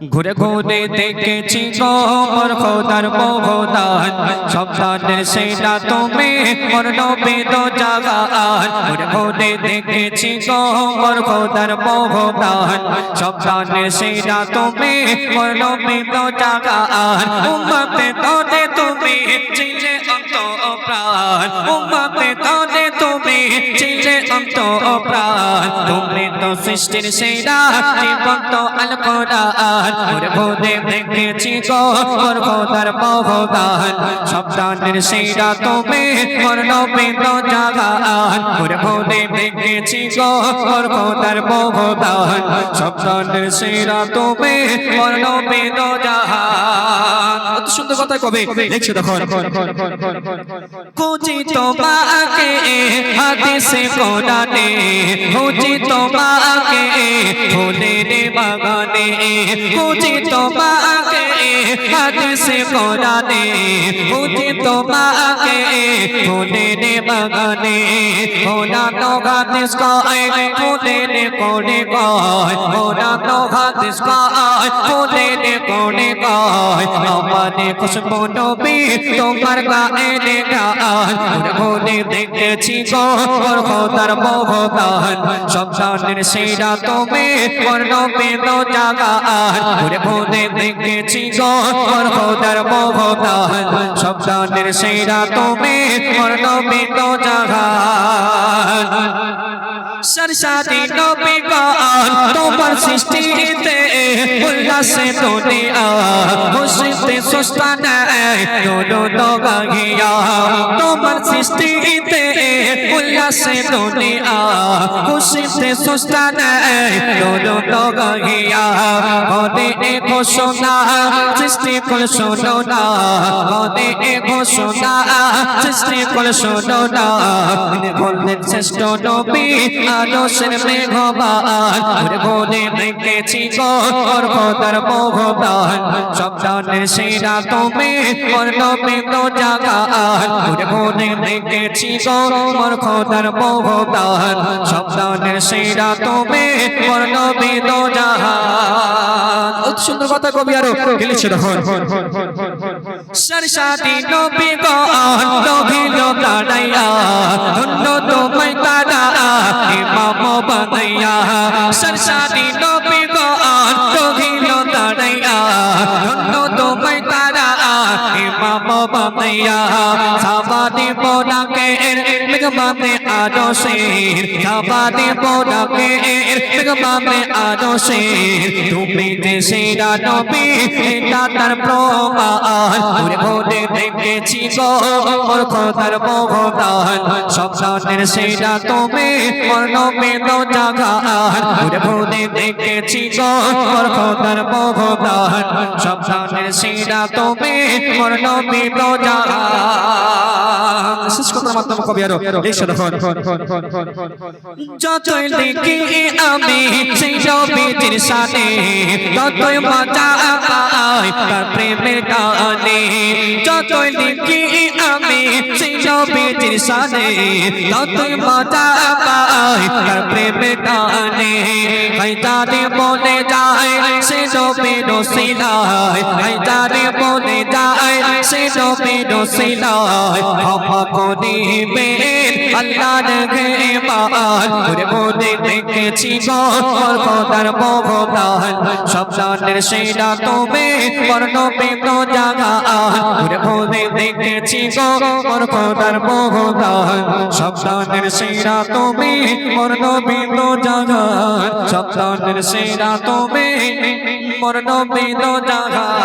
ঘুরে ঘুরে দেখেছি গো মোর খোদার মহদান সন্তানের সেটা তুমি মোর নবী দো জাগান ঘুরে ঘুরে দেখেছি গো মোর খোদার মহদান সন্তানের সেটা তুমি মোর নবী দো জাগান উম্মতে তোরে তুমি চিলে অন্ত প্রাণ উম্মতে তোরে তুমি চিলে অন্ত প্রাণ তুমি তো সৃষ্টির সেরা জীবন্ত আল কোরআন ঘুরে ঘুরে দেখেছি গো মোর খোদার মহদান সন্তানের সেরা তুমি মোর নবী দো জাগান ঘুরে ঘুরে দেখেছি গো মোর খোদার মহদান সন্তানের সেরা তুমি মোর নবী দো জাগান কত সুন্দর কথা কবে দেখছো দেখো খুঁজি তোমাকে হাদিসে কোরআনে খুঁজি তোমাকে ফুলের বাগানে খুঁজি তোমাকে হাদিসে কোরআনে খুঁজি তোমাকে ফুলের বাগানে খোদা তো হাদিস কয় ফুলের কোণে কয় খোদা তো হাদিস কয় ফুলের কোণে কয় আমারে খুশবু নবী তোমার গায়ে গান ঘুরে ঘুরে দেখেছি গো মোর খোদার মহদান সন্তানের সেরা তুমি মোর নবী দো জাগান ঘুরে ঘুরে দেখেছি গো মোর খোদার মহদান সন্তানের সেরা তুমি মোর নবী দো জাগান सरसादी नबी गान তোমার সৃষ্টিতে উল্লাসে দুনিয়া খুশিতে সুস্তা নাই দোনো দগাগিয়া তোমার সৃষ্টিতে উল্লাসে দুনিয়া খুশিতে সুস্তা নাই দোনো দগাগিয়া ওদে ঘোষণা সৃষ্টি কল শোনো না ওদে ঘোষণা সৃষ্টি কল শোনো না বললেন শ্রেষ্ঠ নবী আদর্শের মেঘবান ঘুরে ঘুরে দেখেছি গো মোর খোদার মহদান সন্তানের সেরা তুমি মোর নবী দো জাগান ঘুরে ঘুরে দেখেছি গো মোর খোদার মহদান সন্তানের সেরা তুমি মোর নবী দো জাগান অতি সুন্দর কথা কবি আরো লিখছে দেখো সরসাদি নবী গান রহিল দাঁড়াইয়া ধন্য তোমায় তারা ইমাম বানাইয়া সরসাদি নবী গান রহিল দাঁড়াইয়া ধন্য তোমায় তারা ইমাম বানাইয়া সাবাদি বোনাকে মেঘমানে আদর্শের সাবাদি বোনাকে মেঘমানে আদর্শের তুমি যে সেরা নবী এটা তার প্রমাণ ঘুরে ঘুরে দেখেছি গো মোর খোদার মহদান সন্তানের সেরা তুমি মোর নবী দো জাগান ঘুরে ঘুরে দেখেছি গো মোর খোদার মহদান সন্তানের সেরা তুমি মোর নবী দো জাগান শেষ কথার মাধ্যমে কবি আরো লিখছে দেখো যতই দেখি আমি সেই নবীর শানে ততই মজা পাই তার প্রেমের গানে যতই দেখি আমি সেই নবীর শানে ততই মজা পাই তার প্রেমের গানে হায়দারে বলে যায় সে নবীর ওসিলায় হায়দারে বলে যায় সে নবীর ওসিলায় ক্ষমা করিবেন আল্লাহর মেহমান ঘুরে ঘুরে দেখেছি গো মোর খোদার মহদান সন্তানের সেরা তুমি মোর নবী দো জাগান ঘুরে ঘুরে দেখেছি গো মোর খোদার মহদান সন্তানের সেরা তুমি মোর নবী দো জাগান সন্তানের সেরা তুমি মোর নবী দো জাগান